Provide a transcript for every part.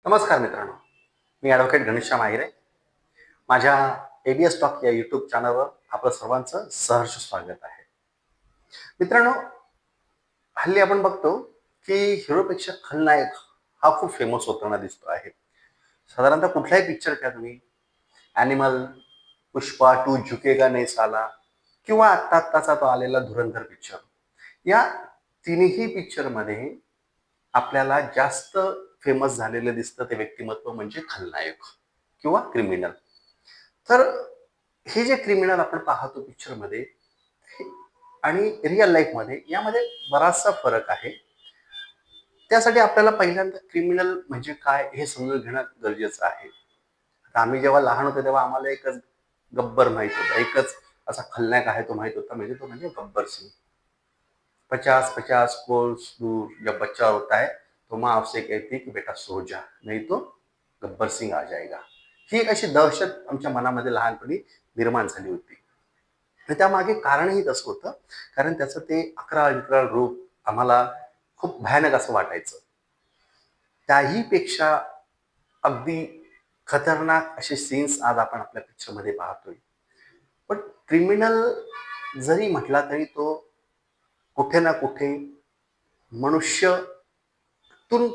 नमस्कार मित्रांनो, मी ॲडव्होकेट घनश्याम आहिरे. माझ्या ABS टॉक या यूट्यूब चॅनलवर आपलं सर्वांचं सहर्ष स्वागत आहे. मित्रांनो, हल्ली आपण बघतो की हिरोपेक्षा खलनायक हा खूप फेमस होताना दिसतो आहे. साधारणतः कुठलाही पिक्चर घ्या तुम्ही, ॲनिमल, पुष्पा 2 झुकेगा नहीं साला किंवा आत्ताचा तो आलेला धुरंधर पिक्चर. या तिन्ही पिक्चरमध्ये आपल्याला जास्त फेमस झालेलं दिसतं ते व्यक्तिमत्व म्हणजे खलनायक किंवा क्रिमिनल. तर हे जे क्रिमिनल आपण पाहतो पिक्चरमध्ये आणि रिअल लाईफमध्ये यामध्ये बराचसा फरक आहे. त्यासाठी आपल्याला पहिल्यांदा क्रिमिनल म्हणजे काय हे समजून घेणं गरजेचं आहे. आता आम्ही जेव्हा लहान होतो तेव्हा आम्हाला एकच गब्बर माहित होता, एकच असा खलनायक आहे तो माहित होता, म्हणजे तो म्हणजे गब्बर सिंग. 50-50 कोस दूर जब बच्चा होता है तो माँ उससे कहती है की बेटा सो जा, नहीं तो गब्बर सिंग आ जाएगा. ही एक अशी दहशत आमच्या मनामध्ये लहानपणी निर्माण झाली होती. आणि त्यामागे कारणही तसं होतं, कारण त्याचं ते अक्राळ-विक्राळ रूप आम्हाला खूप भयानक असं वाटायचं. त्याही पेक्षा अगदी खतरनाक असे सीन्स आज आपण आपल्या पिक्चरमध्ये पाहतोय. पण क्रिमिनल जरी म्हटला तरी तो कुठे ना कुठे मनुष्यातून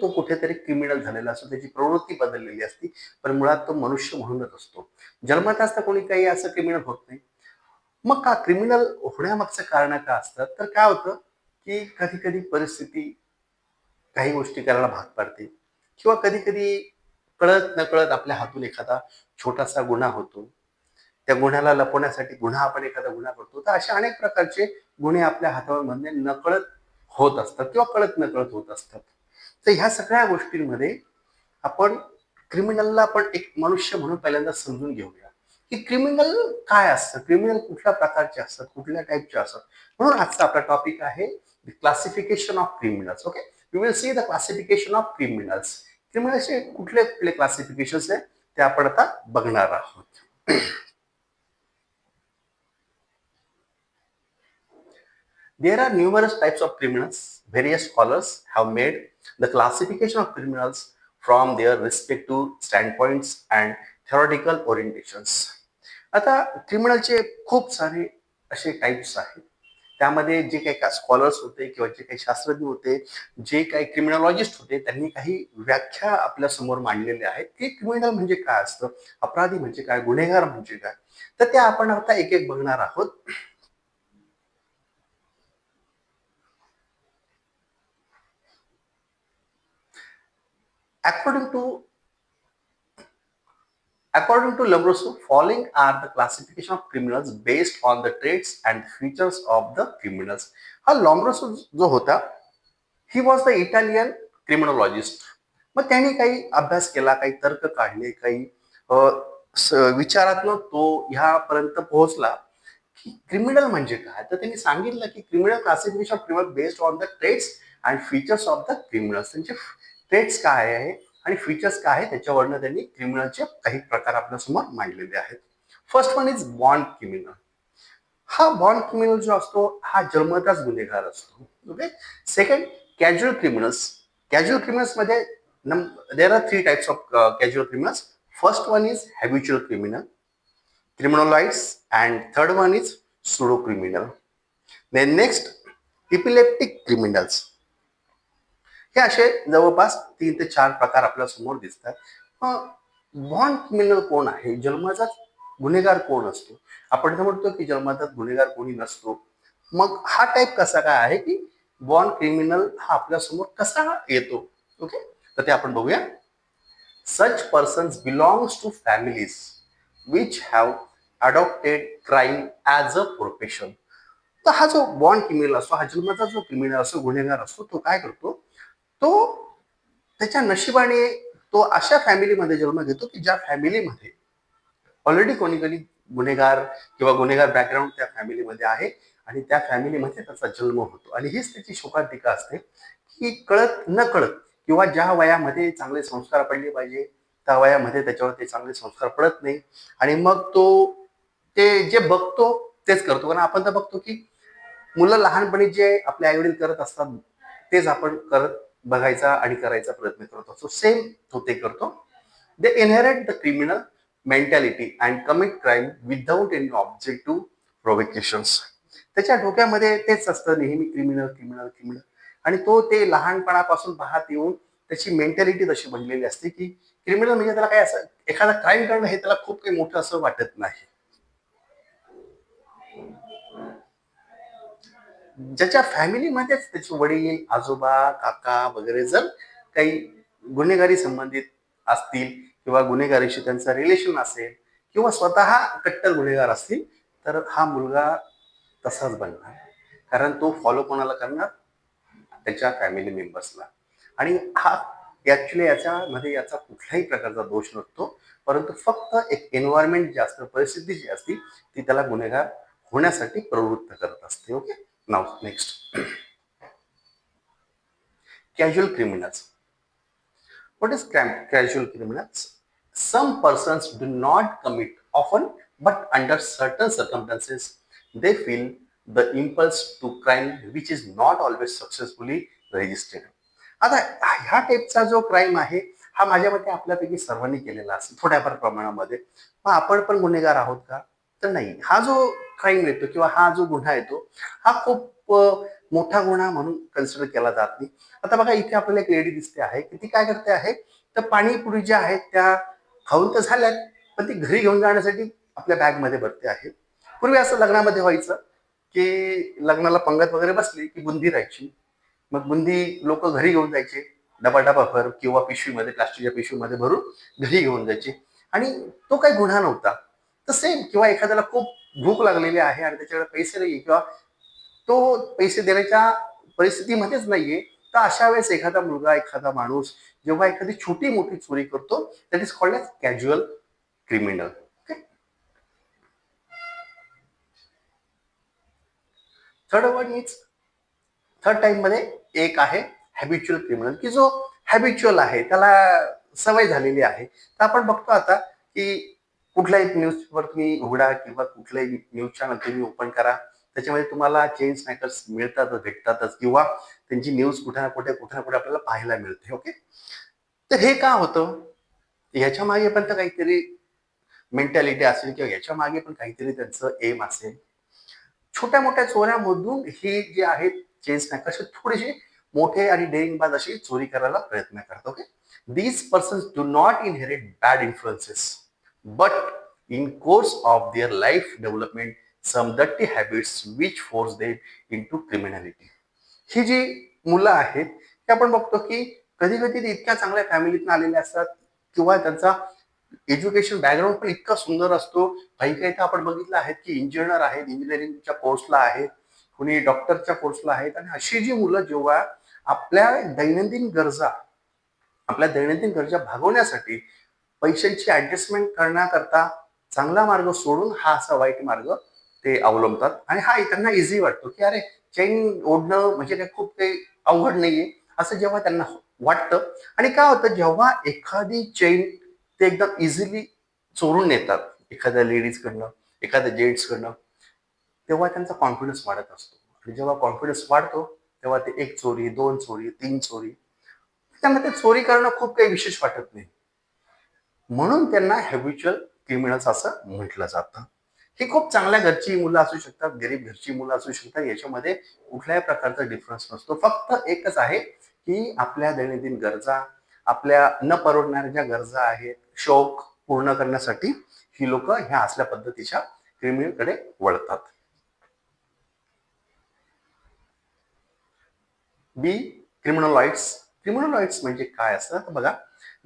तो कुठेतरी क्रिमिनल झालेला असतो, त्याची प्रवृत्ती बदललेली असते, पण मुळात तो मनुष्य म्हणूनच असतो. जन्मताच तर कोणी काही असं क्रिमिनल होत नाही. मग का क्रिमिनल होण्यामागचं कारण काय असतात, तर काय होतं की कधी कधी परिस्थिती काही गोष्टी करायला भाग पाडते किंवा कधी कधी कळत नकळत आपल्या हातून एखादा छोटासा गुन्हा होतो. त्या गुन्ह्याला लपवण्यासाठी आपण एखादा गुन्हा करतो. तर अशा अनेक प्रकारचे गुन्हे आपल्या हातामध्ये नकळत होत असतात किंवा कळत नकळत होत असतात. तर ह्या सगळ्या गोष्टींमध्ये आपण क्रिमिनलला आपण एक मनुष्य म्हणून पहिल्यांदा समजून घेऊया की क्रिमिनल काय असतं, क्रिमिनल कुठल्या प्रकारचे असतात, कुठल्या टाईपचे असतात. म्हणून आजचा आपला टॉपिक आहे classification of criminals. Okay, we will see the classification of criminals. क्रिमिनल्सचे कुठले कुठले क्लासिफिकेशन्स आहे ते आपण आता बघणार आहोत. There are numerous types of criminals. Various scholars have made the classification of criminals from their respective standpoints and theoretical orientations. आता क्रिमिनलचे खूप सारे असे टाइप्स आहेत. त्यामध्ये जे काही स्कॉलर्स होते किंवा जे काही शास्त्रज्ञ होते, जे काही क्रिमिनॉलॉजिस्ट होते, त्यांनी काही व्याख्या आपल्या समोर मांडलेल्या आहेत की क्रिमिनल म्हणजे काय असतं, अपराधी म्हणजे काय, गुन्हेगार म्हणजे काय. तर त्या आपण आता एक एक बघणार आहोत. According to According to Lombroso, following are the classification of criminals based on the traits and features of the criminals. हा लॉम्ब्रोसो जो होता, ही वॉज द इटालियन क्रिमिनॉलॉजिस्ट. मग त्यांनी काही अभ्यास केला, काही तर्क काढले, काही विचारातनं तो ह्यापर्यंत पोहोचला की क्रिमिनल म्हणजे काय. तर त्यांनी सांगितलं की criminal classification of criminal based on the traits and features of the criminals. त्यांचे ट्रेट्स काय आहे आणि फीचर्स काय आहे त्याच्यावरनं त्यांनी क्रिमिनलचे काही प्रकार आपल्यासमोर मांडलेले आहेत. First one is born criminal. हा बॉर्न क्रिमिनल जो असतो हा जन्मताच गुन्हेगार असतो. Okay. Second, casual criminals. Casual criminals मध्ये there are three types of casual criminals. First one is habitual criminal, criminalize, and third one is pseudo criminal. Then next, epileptic criminals. हे असे जवळपास 3 ते 4 प्रकार आपल्या समोर दिसतात. बॉर्न क्रिमिनल कोण आहे, जन्माचाच गुन्हेगार कोण असतो. आपण तर म्हणतो की जन्माचाच गुन्हेगार कोणी नसतो. मग हा टाईप कसा काय आहे की बॉर्न क्रिमिनल हा आपल्या समोर कसा येतो. ओके, तर ते आपण बघूया. Such persons belongs to families which have adopted crime as a profession. तर हा जो बॉर्न क्रिमिनल असतो, हा जन्माचा जो क्रिमिनल असतो, गुन्हेगार असतो, तो काय करतो, तो त्याच्या नशिबाने तो अशा फॅमिलीमध्ये जन्म घेतो की ज्या फॅमिलीमध्ये ऑलरेडी कोणी कोणी गुन्हेगार किंवा गुन्हेगार बॅकग्राऊंड त्या फॅमिलीमध्ये आहे आणि त्या फॅमिलीमध्ये त्याचा जन्म होतो. आणि हीच त्याची शोकांतिका असते की कळत न कळत किंवा ज्या वयामध्ये चांगले संस्कार पडले पाहिजे त्या वयामध्ये त्याच्यावर ते चांगले संस्कार पडत नाही आणि मग तो ते जे बघतो तेच करतो. कारण आपण तर बघतो की मुलं लहानपणी जे आपले आईवडील करत असतात तेच आपण करत बघायचा आणि करायचा प्रयत्न करत असतो, सेम तो ते करतो. They inherit the criminal mentality and commit crime without any objective provocations. त्याच्या डोक्यामध्ये तेच असतं नेहमी, क्रिमिनल क्रिमिनल क्रिमिनल. आणि तो ते लहानपणापासून पाहत येऊन त्याची मेंटॅलिटी तशी बनलेली असते की क्रिमिनल म्हणजे त्याला काय असं एखादा क्राईम करणं हे त्याला खूप काही मोठं असं वाटत नाही. ज्याच्या फॅमिलीमध्येच त्याचे वडील, आजोबा, काका वगैरे जर काही गुन्हेगारी संबंधित असतील किंवा गुन्हेगारीशी त्यांचं रिलेशन असेल किंवा स्वतः कट्टर गुन्हेगार असतील, तर हा मुलगा तसाच बनणार. कारण तो फॉलो कोणाला करणार? त्याच्या फॅमिली मेंबर्सला. आणि हा ऍक्च्युली याच्यामध्ये याचा कुठल्याही प्रकारचा दोष नसतो, परंतु फक्त एक एन्व्हायरमेंट जी असते, परिस्थिती जी असते ती त्याला गुन्हेगार होण्यासाठी प्रवृत्त करत असते. Okay, now next, casual criminals. What is casual criminals? Some persons do not commit often, but under certain circumstances they feel the impulse to crime which is not always successfully registered. आता ह्या टाईपचा जो crime आहे हा माझ्या मते आपल्यापैकी सर्वांनी केलेला असेल थोड्याफार प्रमाणामध्ये. मग आपण पण गुन्हेगार आहोत का? तर नाही. हा जो क्राईम येतो किंवा हा जो गुन्हा येतो हा खूप मोठा गुन्हा म्हणून कन्सिडर केला जात नाही. आता बघा, इथे आपल्याला एक लेडी दिसते आहे की ती काय करते आहे, तर पाणीपुरी ज्या आहेत त्या खाऊन तर झाल्यात, पण ती घरी घेऊन जाण्यासाठी आपल्या बॅगमध्ये भरते आहे. पूर्वी असं लग्नामध्ये व्हायचं की लग्नाला पंगत वगैरे बसली की बुंदी राहायची. मग बुंदी लोक घरी घेऊन जायचे, डबा डबा भर किंवा पिशवीमध्ये, प्लास्टिकच्या पिशवीमध्ये भरून घरी घेऊन जायचे. आणि तो काही गुन्हा नव्हता. तर सेम, किंवा एखाद्याला खूप भूक लागलेली आहे आणि त्याच्याकडे पैसे नाहीये किंवा तो पैसे देण्याच्या परिस्थितीमध्येच नाहीये, तर अशा वेळेस एखादा मुलगा, एखादा माणूस जेव्हा एखादी छोटी मोठी चोरी करतो, that is called as casual criminal. Third one is, third time मध्ये एक आहे हॅबिच्युअल क्रिमिनल, की जो हॅबिच्युअल आहे, त्याला सवय झालेली आहे. तर आपण बघतो आता की कुठलाही न्यूज पेपर तुम्ही उघडा किंवा कुठलाही न्यूज चॅनल तुम्ही ओपन करा, त्याच्यामध्ये तुम्हाला चेन स्नॅकर्स मिळतातच, भेटतातच, किंवा त्यांची न्यूज कुठे ना कुठे कुठे ना कुठे आपल्याला पाहायला मिळते. ओके, तर हे का होतं? ह्याच्या मागे पण तर काहीतरी मेंटॅलिटी असेल किंवा ह्याच्या मागे पण काहीतरी त्यांचं एम असेल. छोट्या मोठ्या चोऱ्यामधून ही जे आहेत चेन स्नॅकर्स थोडेसे मोठे आणि डेअरिंगबाज अशी चोरी करायला प्रयत्न करतात. Okay, these persons do not inherit bad influences, but in course of their life development some dirty habits which force them into criminality. ही जी मुलं आहेत ते आपण बघतो की कधी कधी ते इतक्या चांगल्या फॅमिलीतून आलेले असतात किंवा त्यांचा एज्युकेशन बॅकग्राऊंड पण इतका सुंदर असतो. काही काही तर आपण बघितलं आहेत की इंजिनियर आहेत, इंजिनिअरिंगच्या कोर्सला आहेत, कुणी डॉक्टरच्या कोर्सला आहेत. आणि अशी जी मुलं जेव्हा आपल्या दैनंदिन गरजा आपल्या दैनंदिन गरजा भागवण्यासाठी पैशांची ऍडजस्टमेंट करण्याकरता चांगला मार्ग सोडून हा असा वाईट मार्ग ते अवलंबतात. आणि हा त्यांना इझी वाटतो की अरे चैन ओढणं म्हणजे काय खूप काही अवघड नाहीये, असं जेव्हा त्यांना वाटतं. आणि काय होतं, जेव्हा एखादी चैन ते एकदम इझिली चोरून नेतात एखाद्या लेडीजकडनं, एखाद्या जेंट्सकडनं, तेव्हा त्यांचा कॉन्फिडन्स वाढत असतो. आणि जेव्हा कॉन्फिडन्स वाढतो तेव्हा ते एक चोरी, दोन चोरी, तीन चोरी, त्यांना ते चोरी करणं खूप काही विशेष वाटत नाही. म्हणून त्यांना हॅबिच्युअल क्रिमिनल्स असं म्हटलं जातं. ही खूप चांगल्या घरची मुलं असू शकतात, गरीब घरची मुलं असू शकतात, याच्यामध्ये कुठल्याही प्रकारचा डिफरन्स नसतो. फक्त एकच आहे की आपल्या दैनंदिन गरजा, आपल्या न परवडणाऱ्या ज्या गरजा आहेत, शौक पूर्ण करण्यासाठी ही लोक ह्या असल्या पद्धतीच्या क्रिमिनलकडे वळतात. बी, क्रिमिनॉलॉइड्स. क्रिमिनॉलॉइड्स म्हणजे काय असतं तर बघा,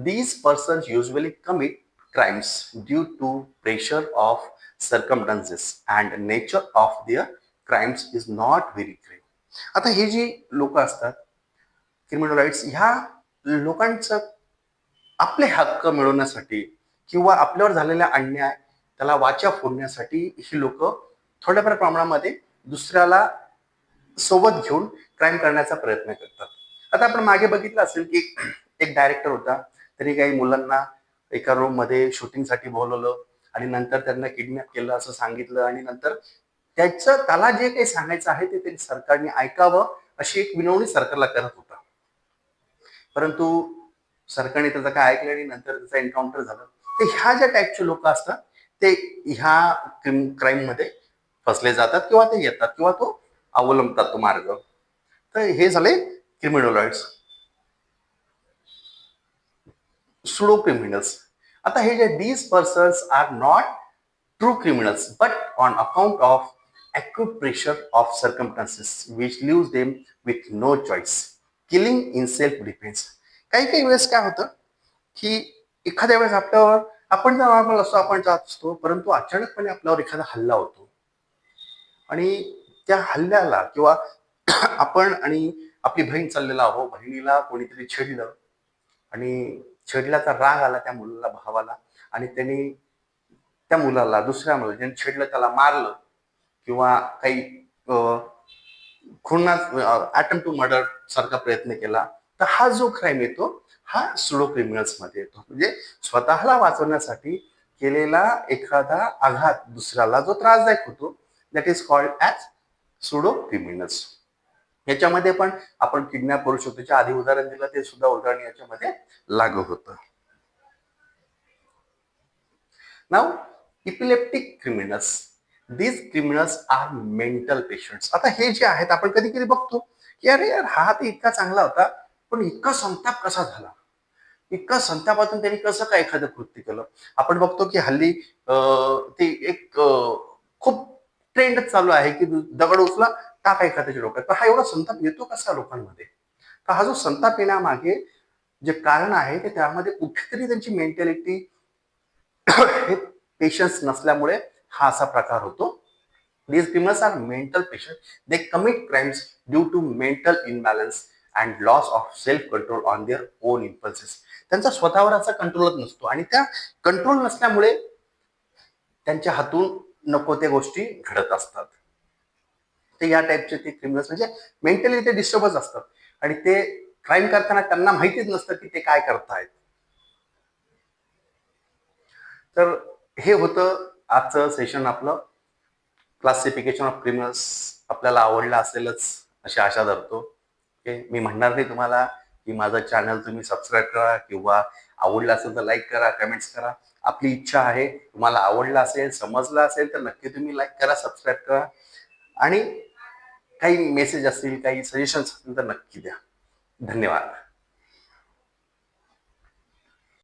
these persons usually commit crimes due to pressure of circumstances and nature of their crimes is not very great. आता हे जी लोक असतात क्रिमिनॉलॉइड्स, ह्या लोकांचं आपले हक्क मिळवण्यासाठी किंवा आपल्यावर झालेला अन्याय त्याला वाचा फोडण्यासाठी ही लोक थोड्याफार प्रमाणामध्ये दुसऱ्याला सोबत घेऊन क्राईम करण्याचा प्रयत्न करतात. आता आपण मागे बघितलं असेल की एक डायरेक्टर होता, त्यांनी काही मुलांना एका रूम मध्ये शूटिंगसाठी बोलवलं आणि नंतर त्यांना किडनॅप केलं असं सांगितलं. आणि नंतर त्याला जे काही सांगायचं आहे ते त्यांनी सरकारने ऐकावं अशी एक विनवणी सरकारला करत होता. परंतु सरकारने त्याचं काय ऐकलं आणि नंतर त्याचा एन्काउंटर झालं. तर ह्या ज्या टाईपचे लोक असतात ते ह्या क्राईम मध्ये फसले जातात किंवा ते येतात किंवा तो अवलंबतात तो मार्ग. तर हे झाले क्रिमिनॉलॉइड्स. Sudo criminals. आता हे जे these persons are not true criminals but on account of acute pressure of circumstances which leaves them with no choice, killing in self defense. काही काही वेळेस काय होतं की एखाद्या वेळेस आपल्यावर आपण जर नॉर्मल असतो, आपण जात असतो, परंतु अचानकपणे आपल्यावर एखादा हल्ला होतो आणि त्या हल्ल्याला किंवा आपण आणि आपली बहीण चाललेला आहो, बहिणीला कोणीतरी छेडलं आणि छेडल्याचा राग आला त्या मुलाला, भावाला, आणि त्यांनी त्या मुलाला, दुसऱ्या मुलाला ज्यांनी छेडलं त्याला मारलं किंवा काही खुन्ना अटेम्प्ट टू मर्डर सारखा प्रयत्न केला, तर हा जो क्राईम येतो हा सुडो क्रिमिनल्स मध्ये येतो. म्हणजे स्वतःला वाचवण्यासाठी केलेला एखादा आघात दुसऱ्याला जो त्रासदायक होतो, that is called as pseudo criminals. याच्यामध्ये पण आपण किडनॅप करू शकतो. त्याच्या आधी उदाहरण दिलं ते सुद्धा उदाहरण याच्यामध्ये लागू होतं. नाव epileptic criminals. These criminals are mental patients. आता हे जे आहेत आपण कधी कधी बघतो की अरे यार हा तर इतका चांगला होता, पण इतका संताप कसा झाला, इतका संतापातून त्यांनी कसं काय एखादं कृत्य केलं. आपण बघतो की हल्ली ते एक खूप ट्रेंड चालू आहे की दगड उचला टाका एखाद्याच्या डोक्यात. पण हा एवढा संताप येतो कसा लोकांमध्ये? तर हा जो संताप येण्यामागे जे कारण आहे ते त्यामध्ये कुठेतरी त्यांची मेंटॅलिटी हे पेशन्स नसल्यामुळे हा असा प्रकार होतो. These criminals are mental patients. They commit crimes due to mental imbalance and loss of self-control on their own impulses. त्यांचा स्वतःवर असा कंट्रोलच नसतो आणि त्या कंट्रोल नसल्यामुळे त्यांच्या हातून नको त्या गोष्टी घडत असतात. ते या टाईपचे ते क्रिमिनल्स म्हणजे मेंटली ते डिस्टर्बच असतात आणि ते क्राईम करताना त्यांना माहितीच नसतं की ते काय करतायत. तर हे होतं आजचं सेशन आपलं. क्लासिफिकेशन ऑफ क्रिमिनल्स आपल्याला आवडलं असेलच अशी आशा धरतो. मी म्हणणार नाही तुम्हाला की माझं चॅनल तुम्ही सबस्क्राईब करा किंवा आवडलं असेल तर लाईक करा, कमेंट्स करा. आपली इच्छा आहे. तुम्हाला आवडलं असेल, समजलं असेल तर नक्की तुम्ही लाईक करा, सबस्क्राईब करा आणि काही मेसेज असतील, काही सजेशन्स असतील तर नक्की द्या. धन्यवाद.